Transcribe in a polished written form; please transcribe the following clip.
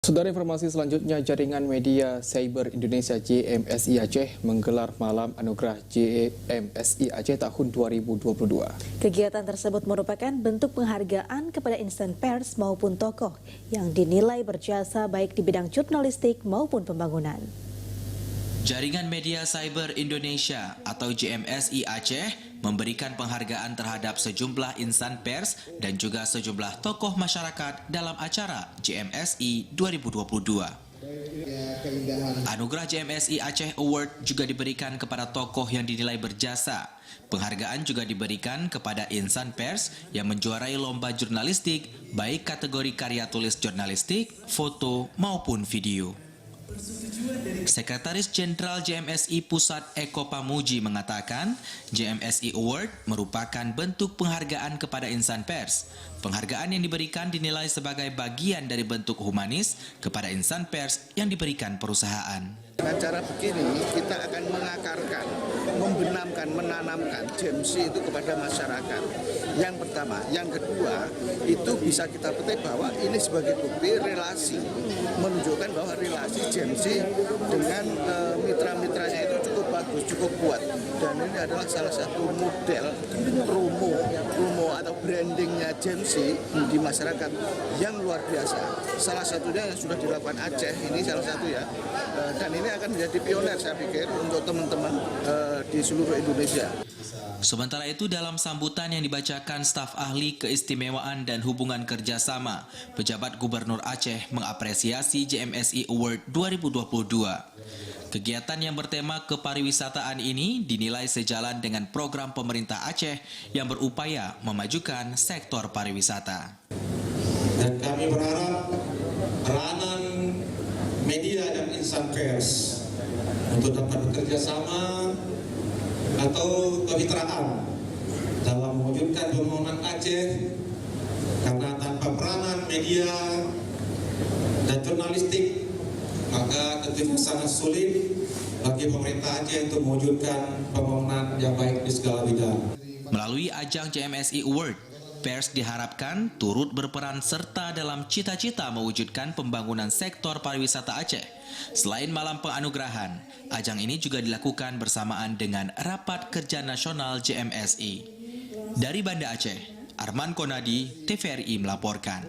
Saudara, informasi selanjutnya, Jaringan Media Cyber Indonesia JMSI Aceh menggelar Malam Anugerah JMSI Aceh tahun 2022. Kegiatan tersebut merupakan bentuk penghargaan kepada insan pers maupun tokoh yang dinilai berjasa baik di bidang jurnalistik maupun pembangunan. Jaringan Media Cyber Indonesia atau JMSI Aceh memberikan penghargaan terhadap sejumlah insan pers dan juga sejumlah tokoh masyarakat dalam acara JMSI 2022. Anugerah JMSI Aceh Award juga diberikan kepada tokoh yang dinilai berjasa. Penghargaan juga diberikan kepada insan pers yang menjuarai lomba jurnalistik baik kategori karya tulis jurnalistik, foto maupun video. Sekretaris Jenderal JMSI Pusat Eko Pamuji mengatakan, JMSI Award merupakan bentuk penghargaan kepada insan pers. Penghargaan yang diberikan dinilai sebagai bagian dari bentuk humanis kepada insan pers yang diberikan perusahaan. Dengan cara begini, kita akan mengakarkan, membenamkan, menanamkan JMSI itu kepada masyarakat. Yang pertama. Yang kedua, itu bisa kita petik bahwa ini sebagai bukti relasi, menunjukkan bahwa relasi JMSI dengan mitra-mitranya itu cukup bagus, cukup kuat. Dan ini adalah salah satu model promo atau brandingnya JMSI di masyarakat yang luar biasa. Salah satunya yang sudah dilakukan Aceh, ini salah satu ya. Dan ini akan menjadi pioner saya pikir untuk teman-teman di seluruh Indonesia. Sementara itu, dalam sambutan yang dibacakan staf ahli keistimewaan dan hubungan kerjasama, pejabat Gubernur Aceh mengapresiasi JMSI Award 2022. Kegiatan yang bertema kepariwisataan ini dinilai sejalan dengan program pemerintah Aceh yang berupaya memajukan sektor pariwisata. Dan kami berharap peranan media dan insan pers untuk dapat bekerja sama atau kemitraan dalam mewujudkan pembangunan Aceh, karena tanpa peranan media dan jurnalistik maka tentu sangat sulit bagi pemerintah Aceh untuk mewujudkan pembangunan yang baik di segala bidang. Melalui ajang JMSI Award, pers diharapkan turut berperan serta dalam cita-cita mewujudkan pembangunan sektor pariwisata Aceh. Selain malam penganugerahan, ajang ini juga dilakukan bersamaan dengan Rapat Kerja Nasional JMSI. Dari Banda Aceh, Arman Konadi, TVRI melaporkan.